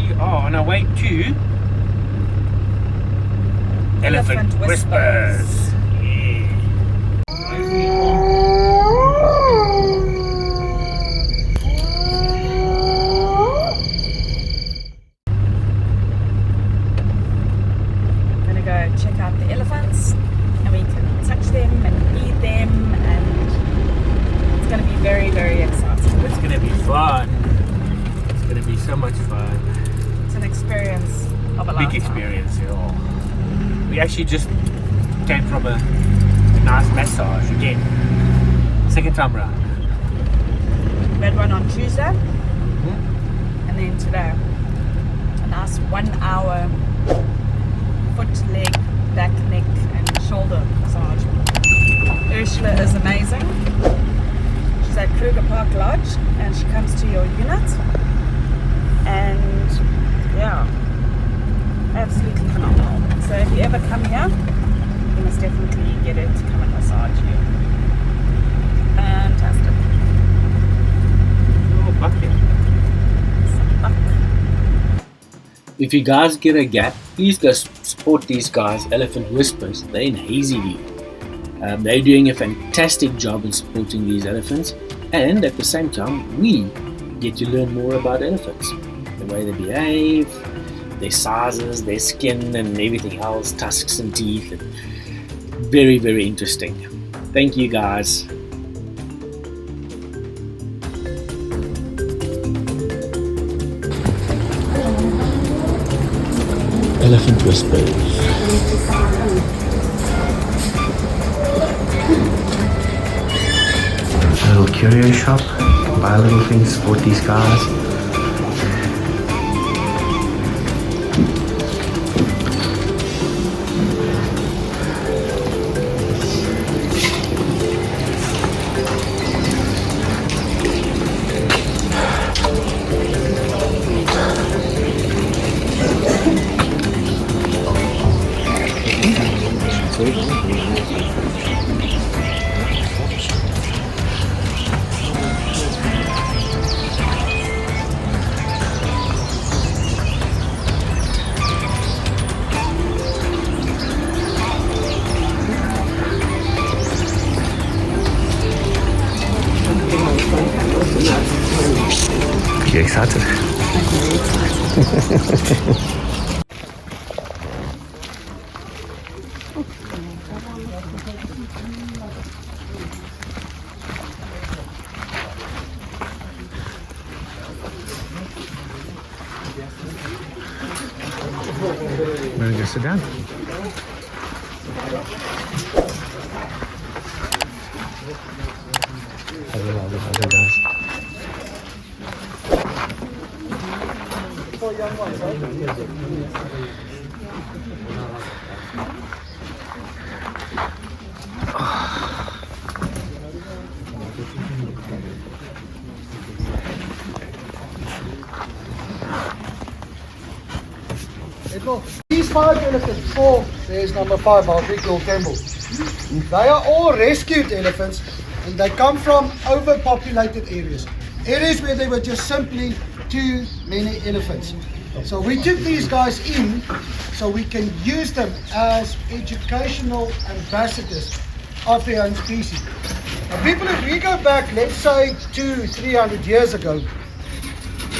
we are on our way to Elephant Whispers. Yeah. I'm gonna go check out the elephants and we can touch them and feed them, and it's gonna be very, very exciting. It's gonna be fun. It's gonna be so much fun. It's an experience of a Big lifetime. experience, yeah. We actually just came from a nice massage again. Second time round. We had one on Tuesday, and then today a nice 1 hour foot, leg, back, neck and shoulder massage. Ursula is amazing. She's at Kruger Park Lodge and she comes to your unit, and yeah, absolutely phenomenal. So if you ever come here, you must definitely get it to come and massage you. Fantastic. Oh, bucket. Some buck. If you guys get a gap, please go support these guys, Elephant Whispers. They're in Hazyview. They're doing a fantastic job in supporting these elephants, and at the same time, we get to learn more about elephants, the way they behave, their sizes, their skin, and everything else, tusks and teeth. And very, very interesting. Thank you, guys. Elephant Whispers. A little curio shop, buy little things, support these guys. You excited? We're gonna go sit down. Other guys. These 5 elephants, 4, there's number 5, our big Lord Campbell. They are all rescued elephants, and they come from overpopulated areas. Areas where there were just simply too many elephants. So we took these guys in so we can use them as educational ambassadors of their own species. Now people, if we go back, let's say 200-300 years ago,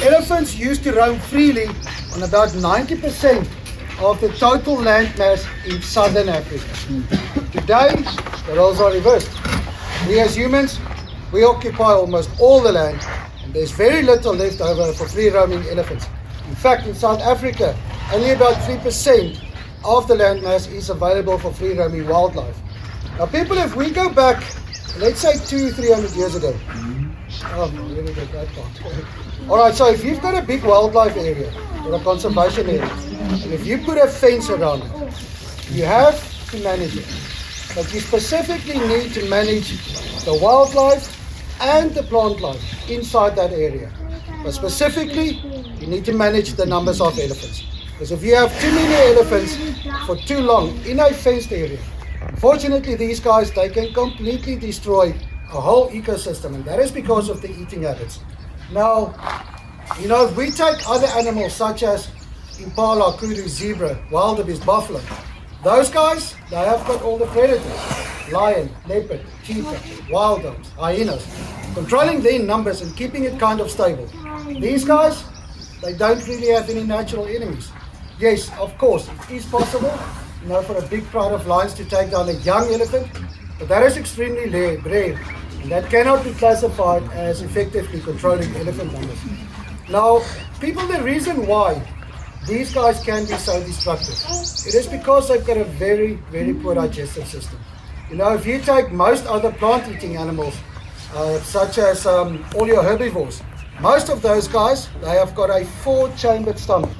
elephants used to roam freely on about 90% of the total land mass in southern Africa. Today, the roles are reversed. We as humans, we occupy almost all the land, and there's very little left over for free roaming elephants. In fact, in South Africa, only about 3% of the land mass is available for free roaming wildlife. Now people, if we go back, let's say 200-300 years ago. Oh, let me get that part. Alright, so if you've got a big wildlife area, or a conservation area, and if you put a fence around it, you have to manage it. But you specifically need to manage the wildlife and the plant life inside that area. But specifically, you need to manage the numbers of elephants. Because if you have too many elephants for too long in a fenced area, unfortunately these guys, they can completely destroy a whole ecosystem, and that is because of the eating habits. Now, You know, if we take other animals such as impala, kudu, zebra, wildebeest, buffalo, those guys, they have got all the predators. Lion, leopard, cheetah, wild dogs, hyenas. Controlling their numbers and keeping it kind of stable. These guys, they don't really have any natural enemies. Yes, of course, it is possible, you know, for a big crowd of lions to take down a young elephant, but that is extremely rare, and that cannot be classified as effectively controlling elephant numbers. Now, people, the reason why these guys can be so destructive, it is because they've got a very, very poor digestive system. You know, if you take most other plant-eating animals, such as all your herbivores, most of those guys, they have got a 4-chambered stomach.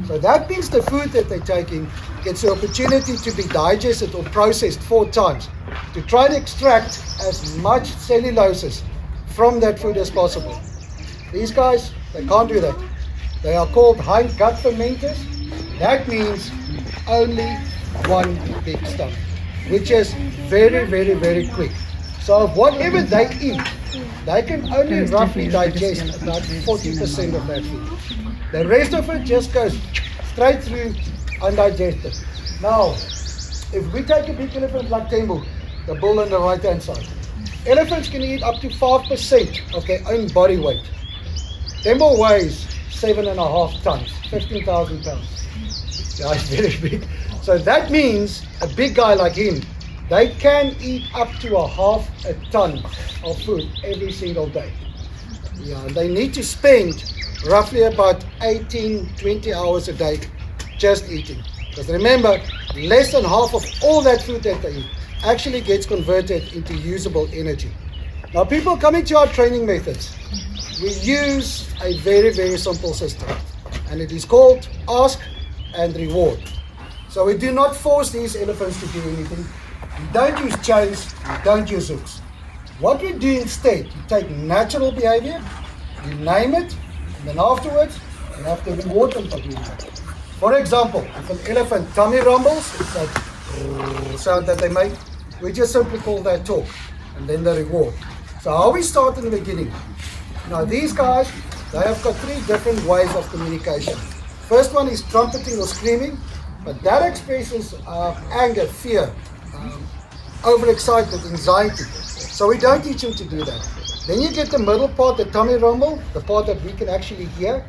So that means the food that they're taking gets the opportunity to be digested or processed 4 times to try to extract as much celluloses from that food as possible. These guys, they can't do that. They are called hind gut fermenters. That means only one big stomach, which is very, very, very quick. So whatever they eat, they can only roughly digest about 40% of that food. The rest of it just goes straight through undigested. Now, if we take a big elephant like Tembo, the bull on the right hand side, elephants can eat up to 5% of their own body weight. Tembo weighs 7.5 tons, 15,000 pounds. Yeah, it's very big. So that means a big guy like him, they can eat up to 1/2 ton of food every single day. Yeah, they need to spend roughly about 18-20 hours a day just eating. Because remember, less than half of all that food that they eat actually gets converted into usable energy. Now, people, coming to our training methods, we use a very, very simple system, and it is called ask and reward. So we do not force these elephants to do anything. We don't use chains, we don't use hooks. What we do instead, you take natural behavior, you name it, and then afterwards, you have to reward them for doing that. For example, if an elephant tummy rumbles, it's that sound that they make, we just simply call that talk, and then the reward. So how we start in the beginning. Now these guys, they have got 3 different ways of communication. First one is trumpeting or screaming, but that expresses anger, fear, overexcitement, anxiety. So we don't teach them to do that. Then you get the middle part, the tummy rumble, the part that we can actually hear.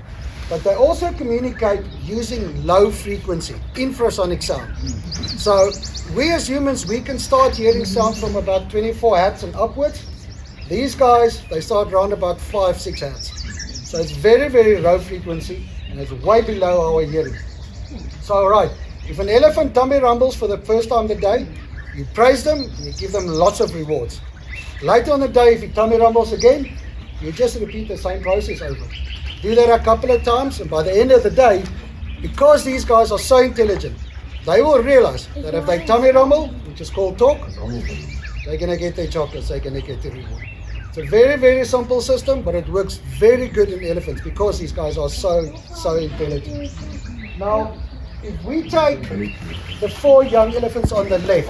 But they also communicate using low frequency, infrasonic sound. So we as humans, we can start hearing sound from about 24 hertz and upwards. These guys, they start around about 5-6 hertz. So it's very, very low frequency, and it's way below our hearing. So right, if an elephant tummy rumbles for the first time of the day, you praise them and you give them lots of rewards. Later on the day, if he tummy rumbles again, you just repeat the same process over. Do that a couple of times, and by the end of the day, because these guys are so intelligent, they will realize that if they tummy rumble, which is called talk, they're going to get their chocolates, they're going to get their reward. It's a very, very simple system, but it works very good in elephants because these guys are so intelligent. Now, if we take the 4 young elephants on the left,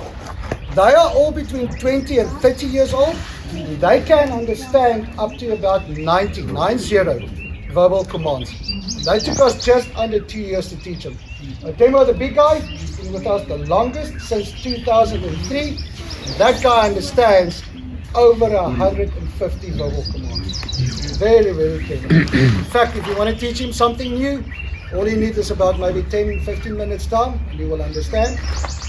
they are all between 20 and 30 years old. They can understand up to about 90 verbal commands. They took us just under 2 years to teach them. Tembo, the big guy, he's been with us the longest, since 2003. That guy understands over 150 verbal commands. Very, very clever. In fact, if you want to teach him something new, all you need is about maybe 10-15 minutes time, and he will understand.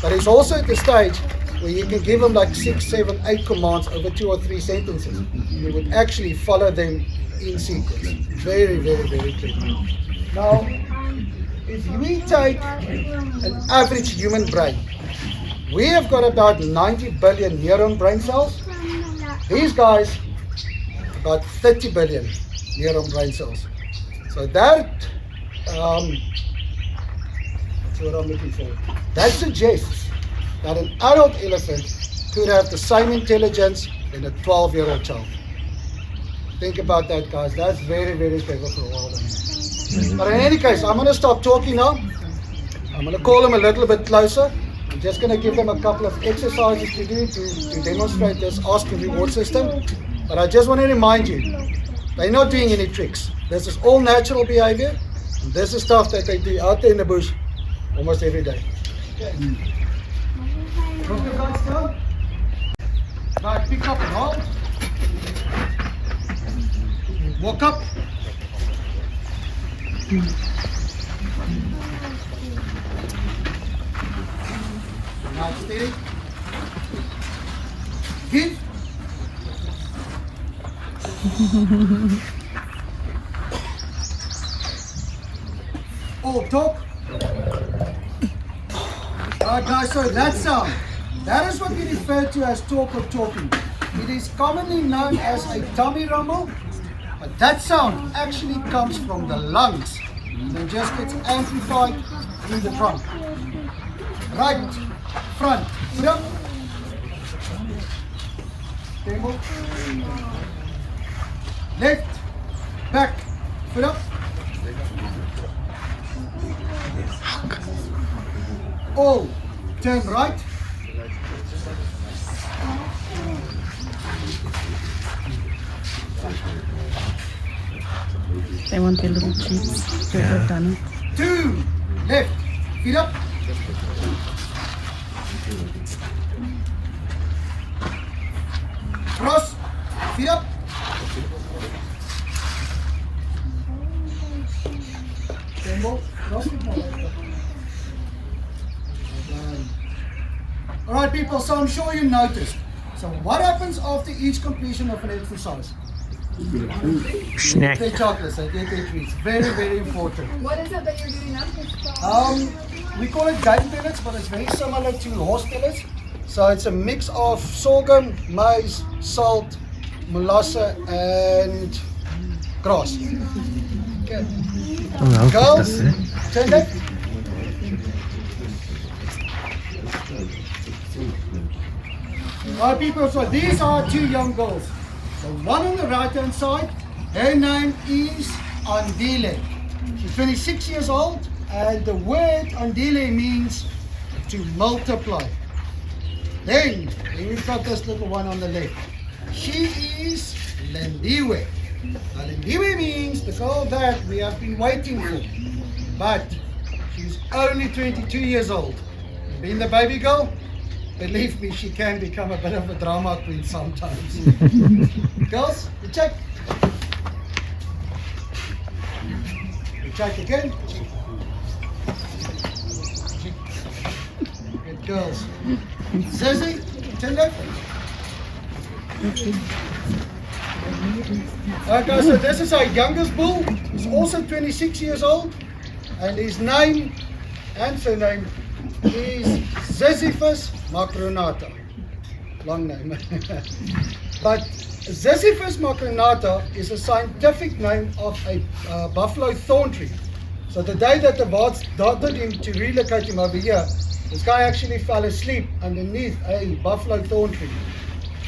But he's also at the stage where you can give him like 6, 7, 8 commands over 2 or 3 sentences. He would actually follow them in sequence. Very, very, very clever. Now, if we take an average human brain, we have got about 90 billion neuron brain cells. These guys, about 30 billion neuron brain cells. So that, that's what I'm looking for. That suggests that an adult elephant could have the same intelligence than a 12-year-old child. Think about that, guys. That's very, very clever for a wild animal. But in any case, I'm going to stop talking now. I'm going to call them a little bit closer. I'm just going to give them a couple of exercises to do to demonstrate this ask and reward system. But I just want to remind you, They're not doing any tricks. This is all natural behavior. And this is stuff that they do out there in the bush almost every day. Okay. Drop your guys down. Right, pick up and hold. Walk up. Now steady. Give. All talk. Alright guys, so that sound, that is what we refer to as talk or talking. It is commonly known as a tummy rumble, but that sound actually comes from the lungs and just gets amplified through the trunk. Right, front, foot up. Table. Left, back, foot up. All, turn right. They want their little treats. They've done it. 2, left, feet up. Cross, feet up. Tempo, cross, feet up. Alright people, so I'm sure you noticed. So what happens after each completion of an exercise? Snack. They get their chocolates, they get their treats. Very, very important. What is it that you're doing now? We call it game pellets, but it's very similar to horse pellets. So it's a mix of sorghum, maize, salt, molasses, and grass. Okay. Girls, turn left. Alright people, so these are 2 young girls. The one on the right hand side, her name is Andile. She's 26 years old, and the word Andile means to multiply. Then we've got this little one on the left. She is Lindiwe. Now Lindiwe means the girl that we have been waiting for. But she's only 22 years old. Being the baby girl, believe me, she can become a bit of a drama queen sometimes. Girls, you check. You check again. Good girls. Zizzy, turn left. Okay, so this is our youngest bull. He's also 26 years old. And his name and surname is Ziziphus macronata. Long name. But Ziziphus macronata is a scientific name of a buffalo thorn tree. So the day that the Wards started him to relocate him over here, this guy actually fell asleep underneath a buffalo thorn tree.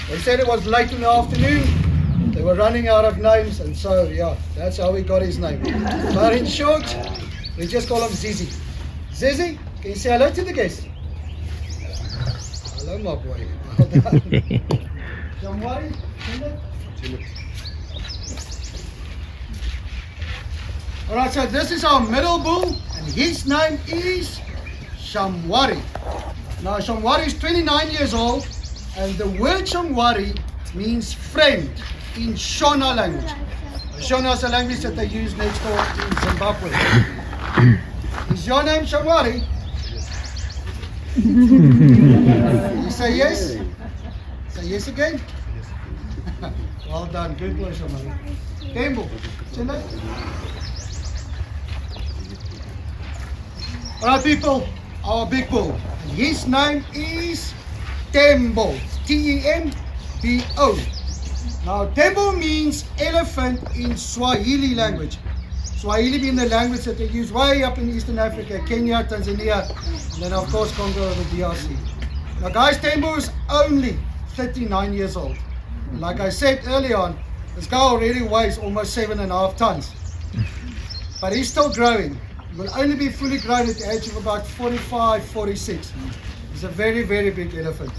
They said it was late in the afternoon. They were running out of names, and so yeah, that's how he got his name. But in short, we just call him Zizi. Zizi, can you say hello to the guests? Hello, my boy. Well done. Don't worry. Alright, so this is our middle bull, and his name is Shamwari. Now, Shamwari is 29 years old, and the word Shamwari means friend in Shona language. Shona is a language that they use next door in Zimbabwe. Is your name Shamwari? You say yes? Say yes again? Well done, good boy Shamwari. Tembo, Chilla. Alright people, our big bull. His name is Tembo. T-E-M-B-O. Now Tembo means elephant in Swahili language. Swahili being the language that they use way up in Eastern Africa, Kenya, Tanzania, and then of course Congo, the DRC. Now guys, Tembo is only 39 years old. Like I said earlier on, this guy already weighs almost 7.5 tons. But he's still growing. He will only be fully grown at the age of about 45, 46. He's a very, very big elephant.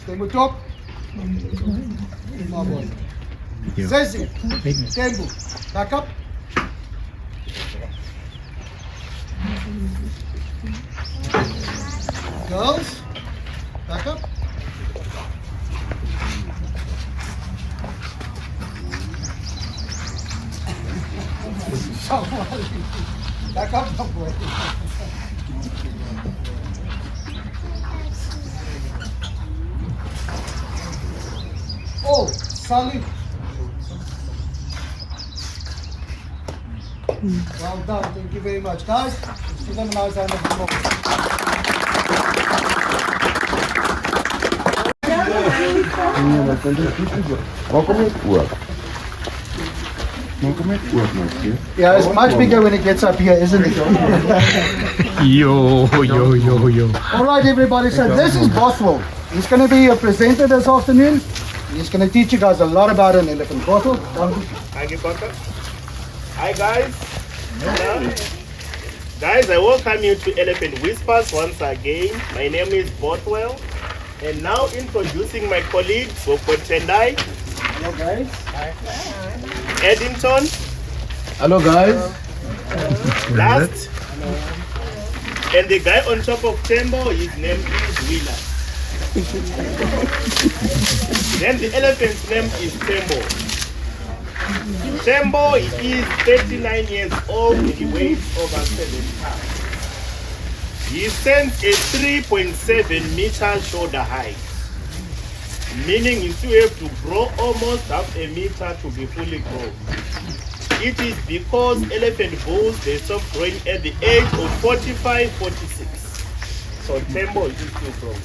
Then we talk. My boy. Zazie, Tembo, back up. Girls, back up. Back up, boy. Oh, Sally. Well done, thank you very much. Guys, let's give them a nice round of applause. Yeah, it's much bigger when it gets up here, isn't it? Yo. All right, everybody, so this is Bothwell. He's going to be your presenter this afternoon. He's going to teach you guys a lot about an elephant. Bothwell, Thank you, Papa. Hi, guys. Guys, I welcome you to Elephant Whispers once again. My name is Bothwell. And now introducing my colleague, Boko Tendai. hello guys. Eddington. Hello guys. Last. And the guy on top of Tembo, his name is Wheeler. Then the elephant's name is Tembo. Tembo is 39 years old and he weighs over 7 pounds. He stands a 3.7 meter shoulder height, meaning you still have to grow almost half a meter to be fully grown. It is because elephant bulls, they stop growing at the age of 45, 46. So Tembo is still growing.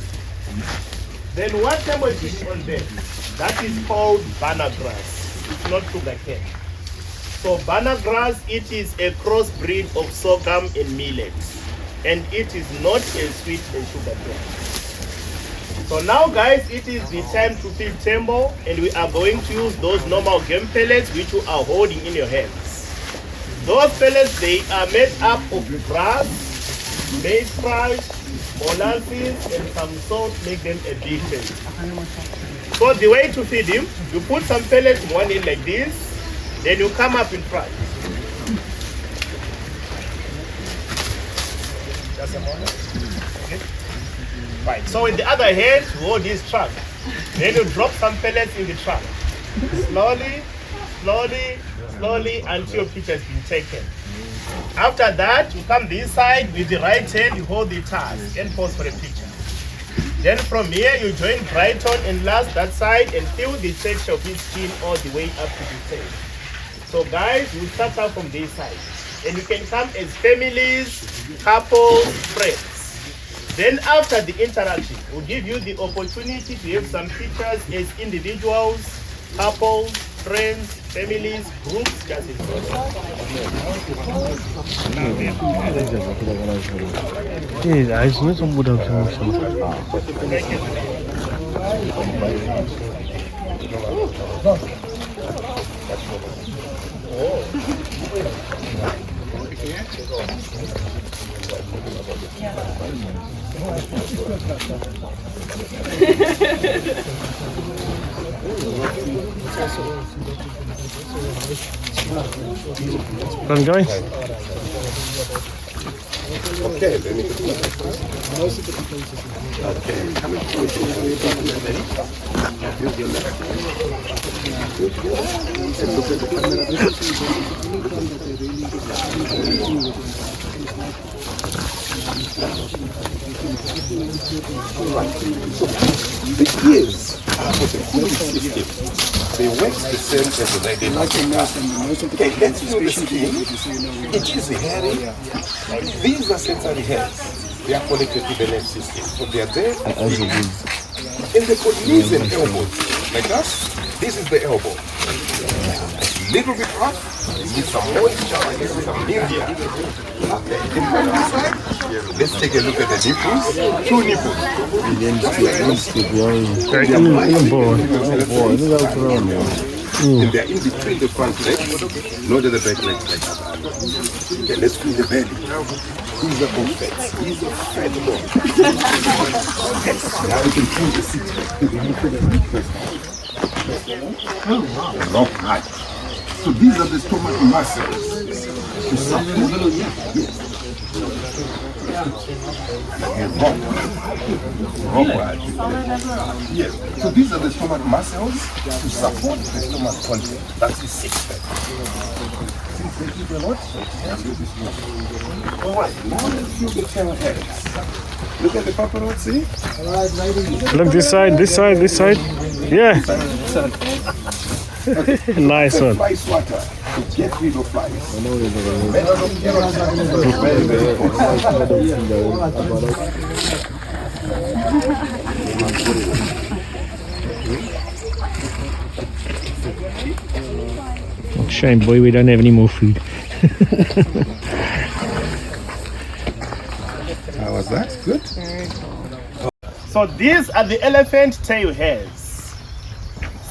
Then what Tembo is eating on there? That is called banana grass. It's not sugar cane. So banana grass, it is a crossbreed of sorghum and millet. And it is not a sweet and sugar cane. So now guys, it is the time to feed Tembo, and we are going to use those normal game pellets which you are holding in your hands. Those pellets, they are made up of grass, maize crush, molasses, and some salt, make them a big pellet. So the way to feed him, you put some pellets one in like this, then you come up in front. Just a moment. Okay. Right. So in the other hand, you hold this trunk. Then you drop some pellets in the trunk. Slowly, slowly, slowly until your picture has been taken. After that, you come this side with the right hand, you hold the task and pose for a picture. Then from here, you join Brighton and last that side and feel the texture of his skin all the way up to the tail. So guys, you start out from this side. And you can come as families, couples, friends. Then after the interaction, we'll give you the opportunity to have some pictures as individuals, couples, friends, families, groups, just as Come guys. Okay, let me the gears are for the cooling system. They work the same as the radiator. Okay, let's feel the skin. It is hairy. These are sensory hairs. They are connected to the nerve system. So they are there. And they put knees and elbows. Like that. This is the elbow. A little bit rough. Need some moisture. Some media. Okay. Let's take a look at the nipples. 2 nipples. And they're in between the front legs, not at the back legs like that. Okay, let's feel the belly. These are all fats. These are fat bones. Now we can feel the seat. Long night. So these are the stomach muscles. To support. Yes. So these are the stomach muscles to support the stomach content. That's the six-pack. Six-pack is a lot. All right. Now let's see the tail heads. Look at the paparazzi. Look this side, this side, this side. Yeah. Nice one. Fly swatter to get rid of flies. Method of aerotype. Very, very Shame, boy, we don't have any more food. How was that? Good? So these are the elephant tail hairs.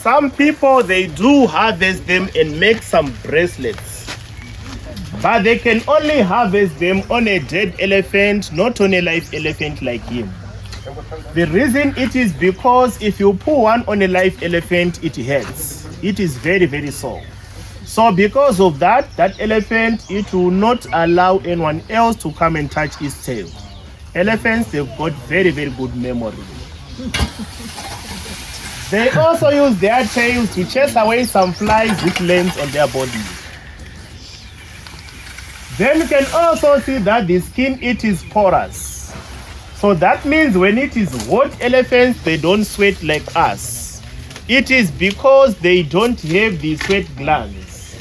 Some people, they do harvest them and make some bracelets. But they can only harvest them on a dead elephant, not on a live elephant like him. The reason it is because if you pull one on a live elephant, it hurts. It is very, very sore. So because of that, that elephant, it will not allow anyone else to come and touch its tail. Elephants, they've got very, very good memory. They also use their tails to chase away some flies which lands on their body. Then you can also see that the skin, it is porous. So that means when it is hot, elephants, they don't sweat like us. It is because they don't have the sweat glands.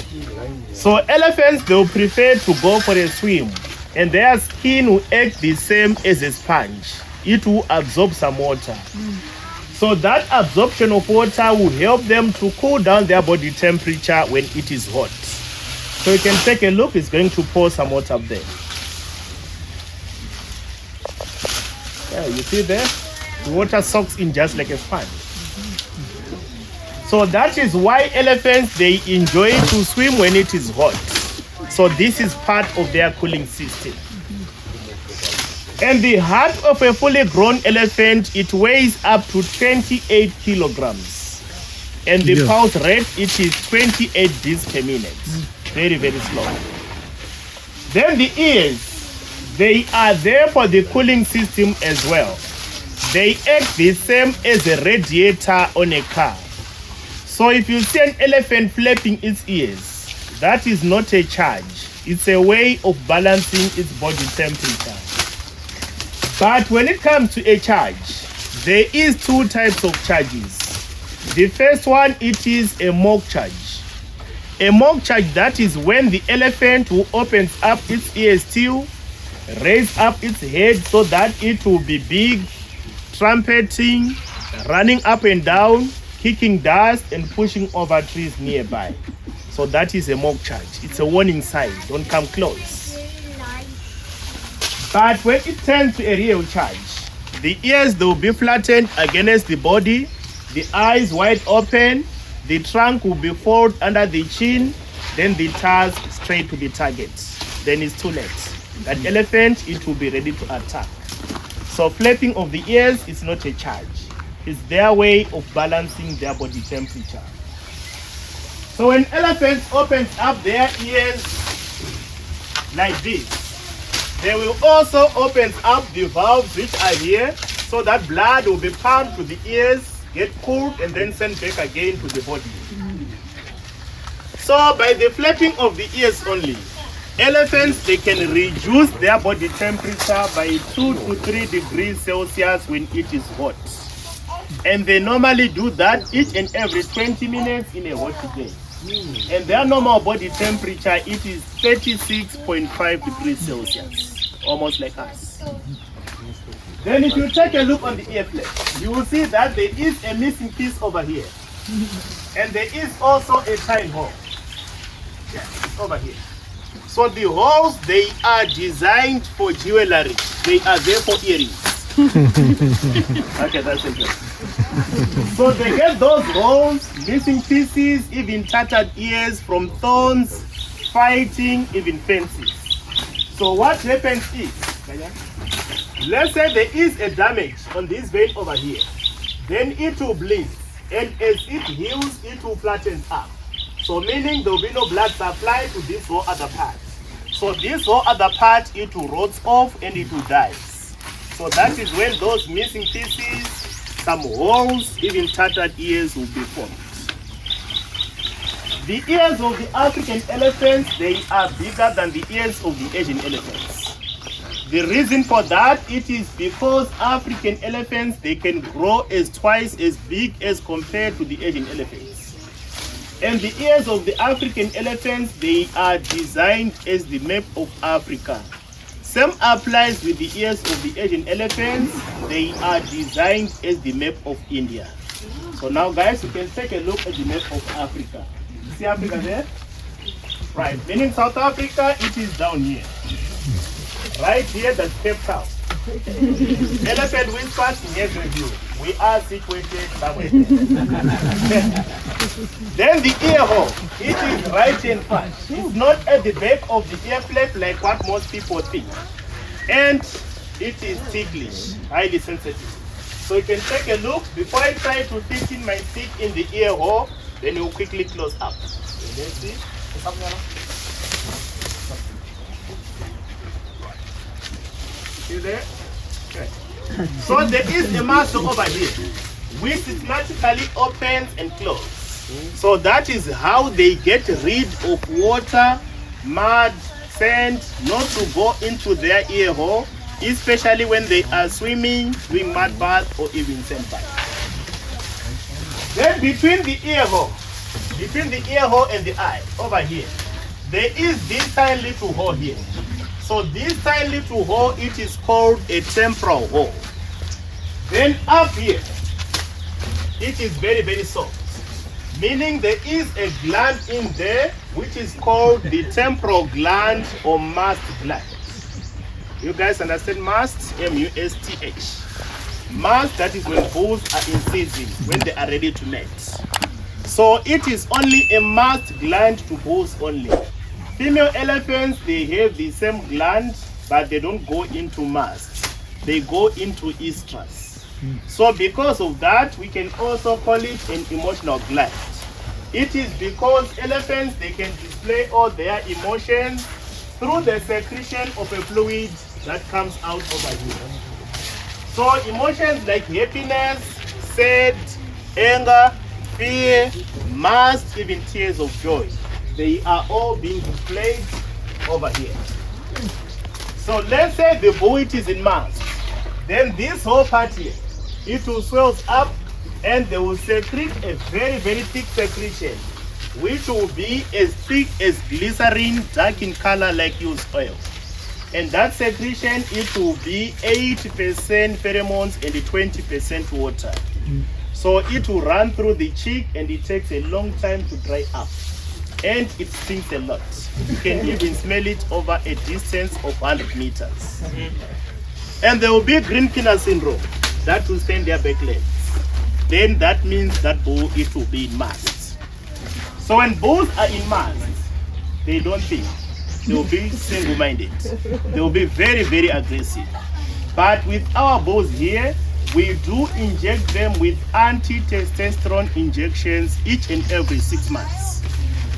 So elephants, they'll prefer to go for a swim, and their skin will act the same as a sponge. It will absorb some water. So that absorption of water will help them to cool down their body temperature when it is hot. So you can take a look, it's going to pour some water up there. Yeah, you see there? The water soaks in just like a sponge. So that is why elephants, they enjoy to swim when it is hot. So this is part of their cooling system. And the heart of a fully grown elephant, it weighs up to 28 kilograms. And the pulse rate, it is 28 beats per minute. Very, very slow. Then the ears, they are there for the cooling system as well. They act the same as a radiator on a car. So if you see an elephant flapping its ears, that is not a charge. It's a way of balancing its body temperature. But when it comes to a charge, there is two types of charges. The first one, it is a mock charge. A mock charge, that is when the elephant will open up its ears still, raise up its head so that it will be big, trumpeting, running up and down, kicking dust and pushing over trees nearby. So that is a mock charge. It's a warning sign. Don't come close. But when it turns to a real charge, the ears, they will be flattened against the body, the eyes wide open, the trunk will be folded under the chin, then the task straight to the target. Then it's too late. That elephant, it will be ready to attack. So flapping of the ears is not a charge. It's their way of balancing their body temperature. So when elephants opens up their ears like this, they will also open up the valves which are here so that blood will be pumped to the ears, get cooled, and then sent back again to the body. So by the flapping of the ears only, elephants, they can reduce their body temperature by 2 to 3 degrees Celsius when it is hot. And they normally do that each and every 20 minutes in a hot day. And their normal body temperature, it is 36.5 degrees Celsius, almost like us. Then if you take a look on the ear flap, you will see that there is a missing piece over here. And there is also a tiny hole. Yeah, it's over here. So the holes, they are designed for jewelry. They are there for earrings. Okay, that's it. So they get those holes, missing pieces, even tattered ears from thorns, fighting, even fences. So what happens is, let's say there is a damage on this vein over here, then it will bleed. and as it heals, it will flatten up. So meaning there will be no blood supply to this whole other part. So this whole other part, it will rot off and it will die. So that is when those missing pieces, some holes, even tattered ears will be formed. The ears of the African elephants, they are bigger than the ears of the Asian elephants. The reason for that, it is because African elephants, they can grow as twice as big as compared to the Asian elephants. And the ears of the African elephants, they are designed as the map of Africa. Same applies with the ears of the Asian elephants, they are designed as the map of India. So now guys, you can take a look at the map of Africa. You see Africa there? Right, meaning South Africa, it is down here. Right here, that's Cape Town. Elephant whispers in Hazyview. We are situated somewhere there. Then the ear hole, it is right in front. It's not at the back of the ear flap like what most people think. And it is ticklish, highly sensitive. So you can take a look. Before I try to fit in my stick in the ear hole, then you quickly close up. Let's see. See there? Okay. So there is a muscle over here, which systematically opens and closes. So that is how they get rid of water, mud, sand, not to go into their ear hole, especially when they are swimming, doing mud bath, or even sand bath. Then between the ear hole and the eye, over here, there is this tiny little hole here. So this tiny little hole, it is called a temporal hole. Then up here, it is very, very soft. Meaning there is a gland in there, which is called the temporal gland or mast gland. You guys understand mast? M-U-S-T-H. Mast, that is when bulls are in season, when they are ready to mate. So it is only a mast gland to bulls only. Female elephants, they have the same gland, but they don't go into mast. They go into estrus. So because of that, we can also call it an emotional gland. It is because elephants, they can display all their emotions through the secretion of a fluid that comes out over here. So emotions like happiness, sad, anger, fear, must, even tears of joy, they are all being displayed over here. So let's say the bull is in mass. Then this whole part here, it will swell up and they will secrete a very, very thick secretion, which will be as thick as glycerin, dark in color like used oil. And that secretion, it will be 80% pheromones and 20% water. So it will run through the cheek and it takes a long time to dry up. And it stinks a lot. You can even smell it over a distance of 100 meters. And there will be green pinner syndrome that will stain their back legs. Then that means that bull, it will be in mass. So when bulls are in mass, they don't think. They will be single-minded. They will be very, very aggressive. But with our bulls here, we do inject them with anti-testosterone injections each and every 6 months.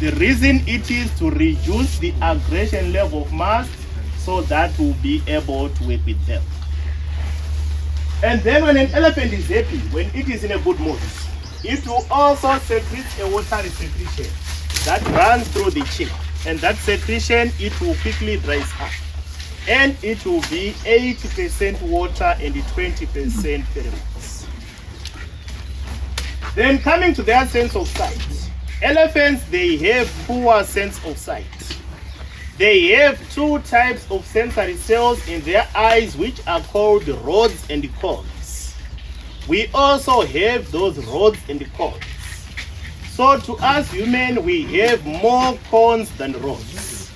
The reason it is to reduce the aggression level of mass so that we'll be able to work with them. And then when an elephant is happy, when it is in a good mood, it will also secrete a watery secretion that runs through the cheek. And that secretion, it will quickly dries up. And it will be 80% water and 20% pheromones. Then coming to their sense of sight. Elephants, they have poor sense of sight. They have 2 types of sensory cells in their eyes, which are called rods and cones. We also have those rods and cones. So to us human, we have more cones than rods.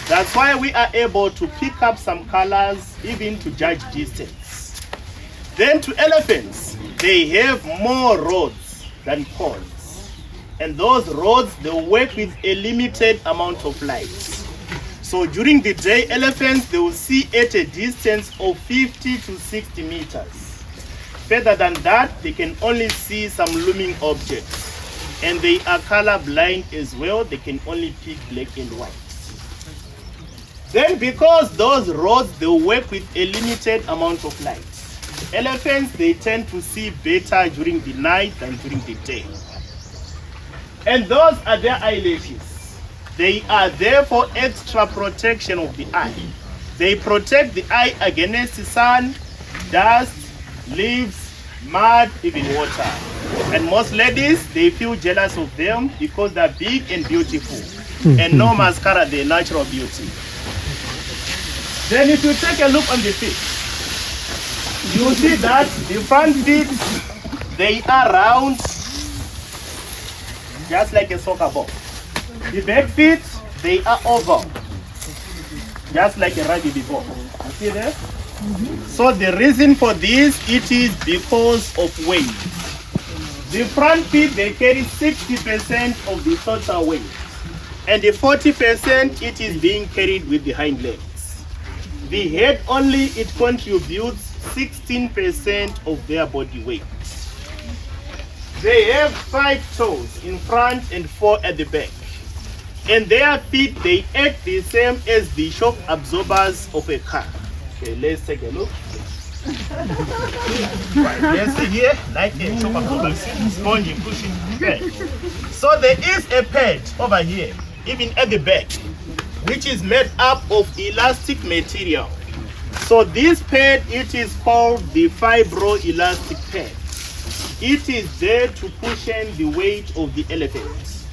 That's why we are able to pick up some colors, even to judge distance. Then to elephants, they have more rods than cones. And those rods, they work with a limited amount of light. So during the day, elephants, they will see at a distance of 50 to 60 meters. Further than that, they can only see some looming objects. And they are color blind as well. They can only pick black and white. Then because those rods, they work with a limited amount of light. Elephants, they tend to see better during the night than during the day. And those are their eyelashes. They are there for extra protection of the eye. They protect the eye against the sun, dust, leaves, mud, even water. And most ladies, they feel jealous of them because they're big and beautiful. And no mascara, their natural beauty. Then if you take a look on the feet, you see that the front feet, they are round, just like a soccer ball. The back feet, they are oval, just like a rugby ball. You see there? So the reason for this, it is because of weight. The front feet, they carry 60% of the total weight. And the 40%, it is being carried with the hind legs. The head only, it contributes 16% of their body weight. They have 5 toes in front and 4 at the back. And their feet, they act the same as the shock absorbers of a car. Okay, let's take a look. Right, let's see here, like a shock absorber, spongy, pushing. Okay. So there is a pad over here, even at the back, which is made up of elastic material. So this pad, it is called the fibroelastic pad. It is there to cushion the weight of the elephants.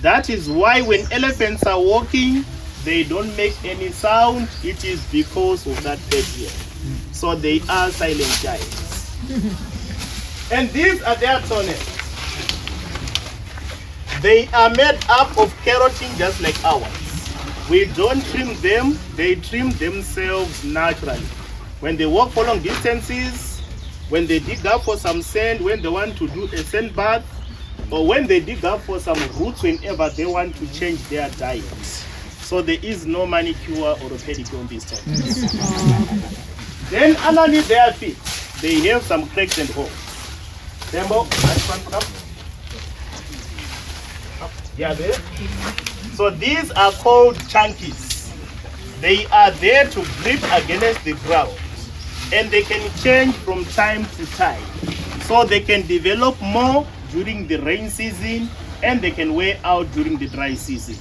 That is why when elephants are walking, they don't make any sound. It is because of that pad here. So they are silent giants. And these are their toenails. They are made up of keratin just like ours. We don't trim them, they trim themselves naturally. When they walk for long distances, when they dig up for some sand, when they want to do a sand bath, or when they dig up for some roots whenever they want to change their diet. So there is no manicure or a pedicure on these toes. Then underneath their feet, they have some cracks and holes. Tembo, up. Yeah, there. So these are called chunkies. They are there to grip against the ground. And they can change from time to time. So they can develop more during the rain season and they can wear out during the dry season.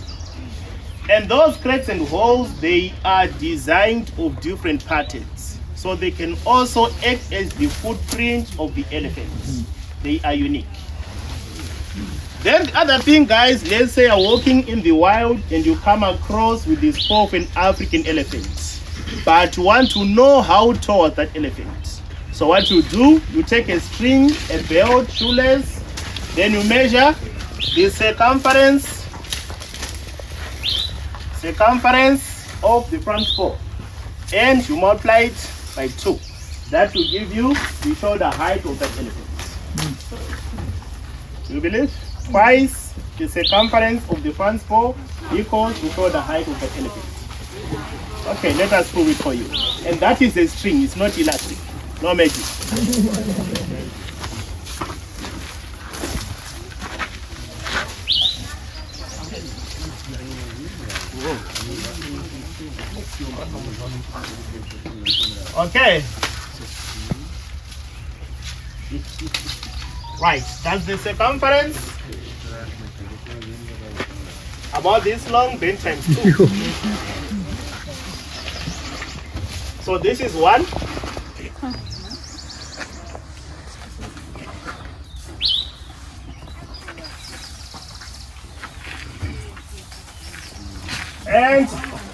And those cracks and holes, they are designed of different patterns. So they can also act as the footprint of the elephants. They are unique. Then the other thing, guys, let's say you're walking in the wild and you come across with this paw of an African elephant. But you want to know how tall is that elephant. So what you do, you take a string, a belt, shoelace, then you measure the circumference of the front paw. And you multiply it by 2. That will give you the shoulder height of that elephant. You believe? Twice the circumference of the front paw equals to shoulder height of the elephant. Okay, let us prove it for you. And that is a string, it's not elastic. No magic. Okay. Right, that's the circumference. About this long, then times 2. So this is 1. And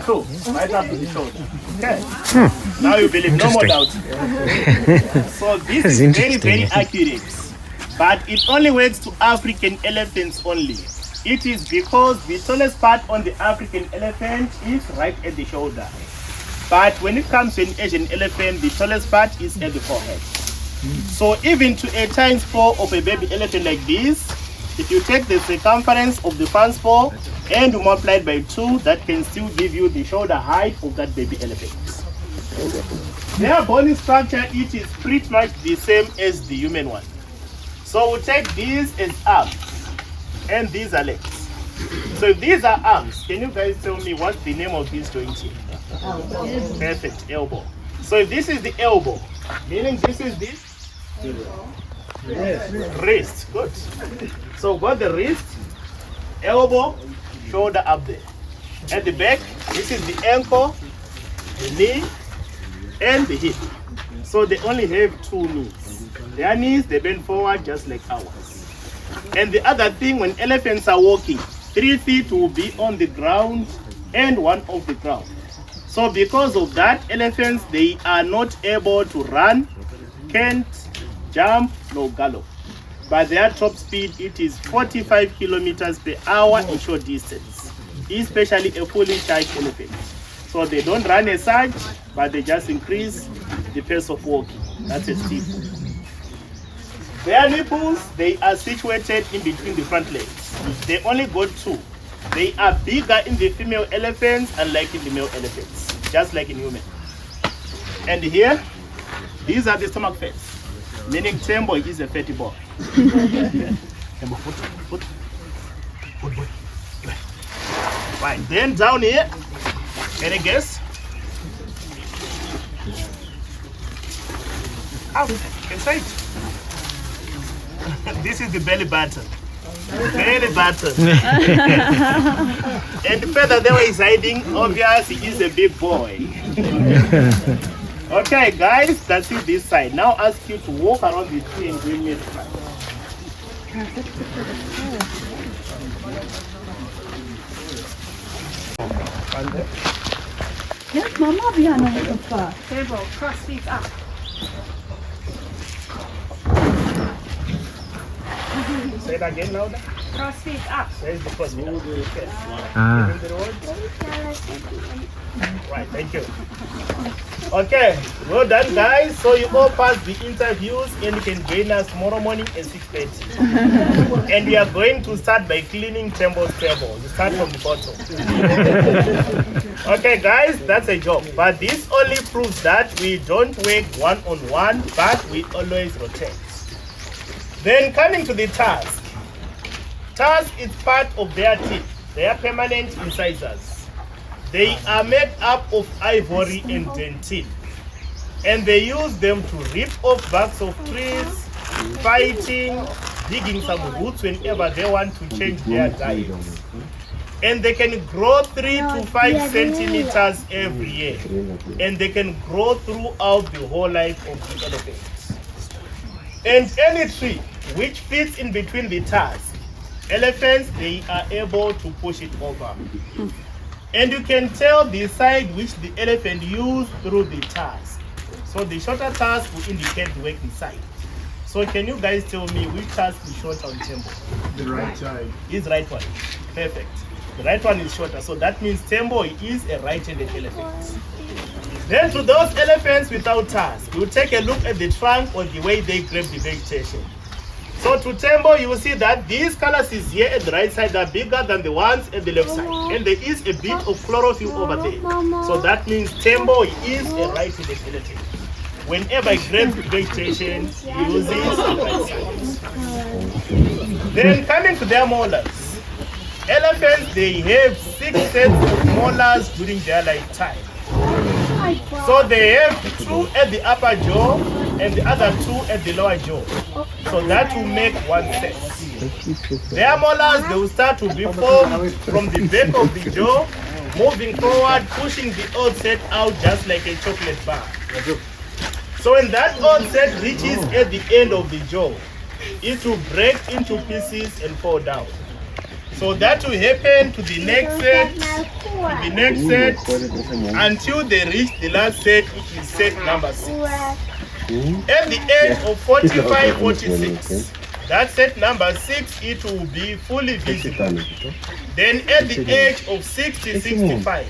2, right up to the shoulder. Okay. Now you believe, no more doubt. So this is very, very accurate. But it only works to African elephants only. It is because the tallest part on the African elephant is right at the shoulder. But when it comes to an Asian elephant, the tallest part is at the forehead. So even to a times 4 of a baby elephant like this, if you take the circumference of the front paw and you multiply it by 2, that can still give you the shoulder height of that baby elephant. Their body structure, it is pretty much the same as the human one. So we'll take these as arms, and these are legs. So if these are arms, can you guys tell me what's the name of this joint here? Perfect, elbow. So if this is the elbow, meaning this is the wrist. Good. So got the wrist, elbow, shoulder up there. At the back, this is the ankle, the knee, and the hip. So they only have two knees. Their knees, they bend forward just like ours. And the other thing, when elephants are walking, 3 feet will be on the ground and 1 off the ground. So because of that, elephants, they are not able to run, can't jump, nor gallop. But their top speed, it is 45 kilometers per hour in short distance, especially a fully charged elephant. So they don't run as such, but they just increase the pace of walking. That's a steep. Their nipples, they are situated in between the front legs. They only got 2. They are bigger in the female elephants, unlike in the male elephants, just like in human. And here, these are the stomach fats, meaning Tembo is a fatty boy. Tembo, foot. Good boy. Right, then down here, any guess? Out, inside. This is the belly button. Belly button. And further there is hiding, obviously he is a big boy. Okay guys, that's it this side. Now ask you to walk around the tree and bring me the back. Yes, Mama, we are not so far. Table, cross feet up. Say it again louder. Cross feet up. Where's the cross feet? Okay. Ah. Give him the road. Right, thank you. Okay, well done guys. So you all passed the interviews and you can join us tomorrow morning at 6:30. And we are going to start by cleaning Tembo's table. You start from the bottom. Okay guys, that's a job. But this only proves that we don't work one-on-one, but we always rotate. Then coming to the task. Task is part of their teeth. They are permanent incisors. They are made up of ivory and dentine. And they use them to rip off barks of trees, fighting, digging some roots whenever they want to change their diet. And they can grow 3 to 5 centimeters every year. And they can grow throughout the whole life of the elephant. And any tree which fits in between the tusks, elephants, they are able to push it over. And you can tell the side which the elephant used through the tusk. So the shorter tusk will indicate the working side. So can you guys tell me which tusk is shorter on Tembo? The right side. Is right one. Perfect. The right one is shorter. So that means Tembo is a right-handed elephant. Then to those elephants without tusks, you take a look at the trunk or the way they grab the vegetation. So to Tembo, you will see that these colors here at the right side are bigger than the ones at the left side. And there is a bit of chlorophyll over there. So that means Tembo is a right-handed elephant. Whenever he grabs the vegetation, he uses the right side. Then coming to their molars. Elephants, they have 6 sets of molars during their lifetime. So they have 2 at the upper jaw and the other 2 at the lower jaw. So that will make 1 set. Their molars, they will start to be formed from the back of the jaw, moving forward, pushing the odd set out just like a chocolate bar. So when that odd set reaches at the end of the jaw, it will break into pieces and fall down. So that will happen to the next set, until they reach the last set, which is set number 6. At the age of 45, 46, that set number 6, it will be fully visible. Then at the age of 60, 65,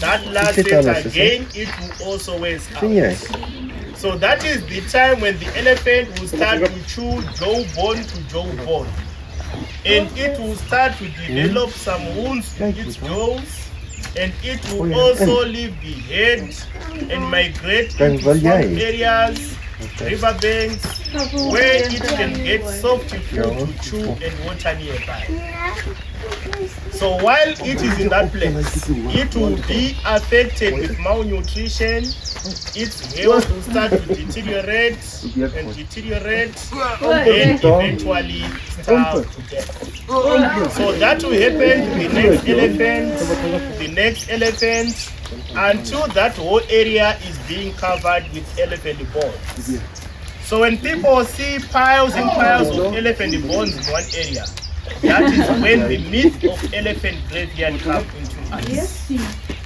that last set again, it will also waste out. So that is the time when the elephant will start to chew jawbone to jawbone. And it will start to develop some wounds in its jaws, and it will also leave the herd and migrate into swamp areas, riverbanks, where it can get soft food to chew and water nearby. So while it is in that place, it will be affected with malnutrition. Its health will start to deteriorate and eventually starve to death. So that will happen to the next elephant, until that whole area is being covered with elephant bones. So when people see piles and piles of elephant bones in one area, that is when the myth of elephant graveyard comes into us.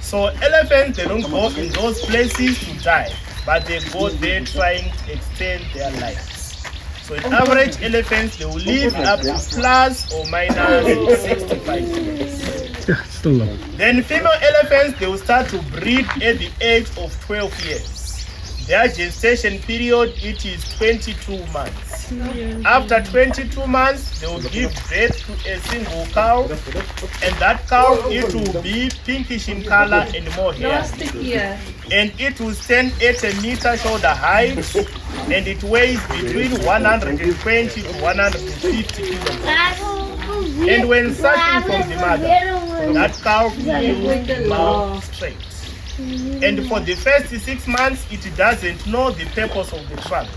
So elephants, they don't go in those places to die, but they go there trying to extend their lives. So in average, elephants, they will live up to plus or minus 65 years. Still long. Then female elephants, they will start to breed at the age of 12 years. Their gestation period, it is 22 months. After 22 months, they will give birth to a single cow, and that cow, it will be pinkish in color and more hair. And it will stand at a meter shoulder height, and it weighs between 120 to 150 kilograms. And when sucking from the mother, that cow will mouth straight. And for the first 6 months, it doesn't know the purpose of the trunk.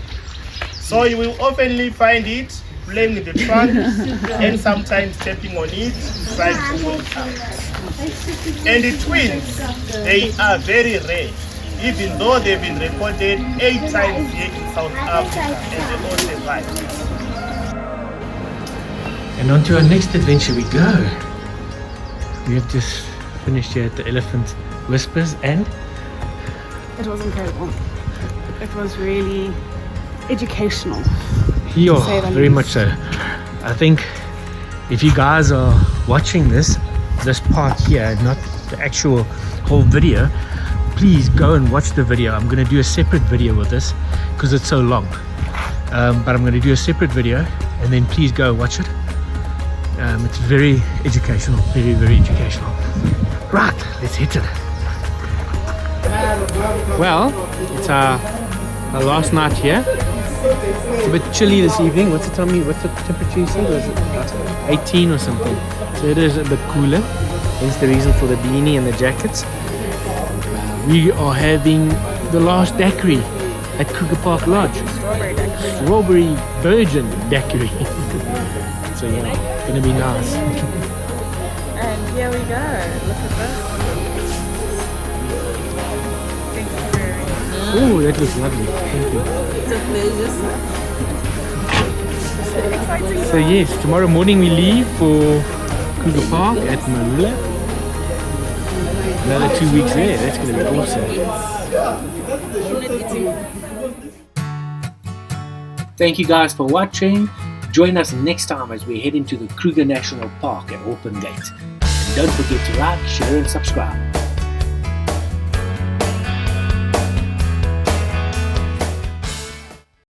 So you will often find it playing with the trunk and sometimes stepping on it, trying to pull it out. And the twins, they are very rare, even though they've been recorded 8 times here in South Africa, and they all survive. And on to our next adventure we go. We have just finished here at the Elephant Whispers, and It was incredible. It was really educational. yeah, say the very least. much so. I think if you guys are watching this part here, not the actual whole video, please go and watch the video. I'm going to do a separate video with this because it's so long. But I'm going to do a separate video, and then please go watch it. It's very educational, very, very educational. Right, let's hit it. Well, it's our last night here. It's a bit chilly this evening. What's the temperature you said? Was it 18 or something? So it is a bit cooler. Hence the reason for the beanie and the jackets. We are having the last daiquiri at Kruger Park Lodge. Strawberry virgin daiquiri. So yeah, it's gonna be nice. And here we go. Look at this. Thank you very much. Oh, that looks lovely. Thank you. So yes, tomorrow morning we leave for Kruger Park at Marula. Another 2 weeks there. That's going to be awesome. Thank you guys for watching. Join us next time as we head into the Kruger National Park at Open Gate. And don't forget to like, share and subscribe.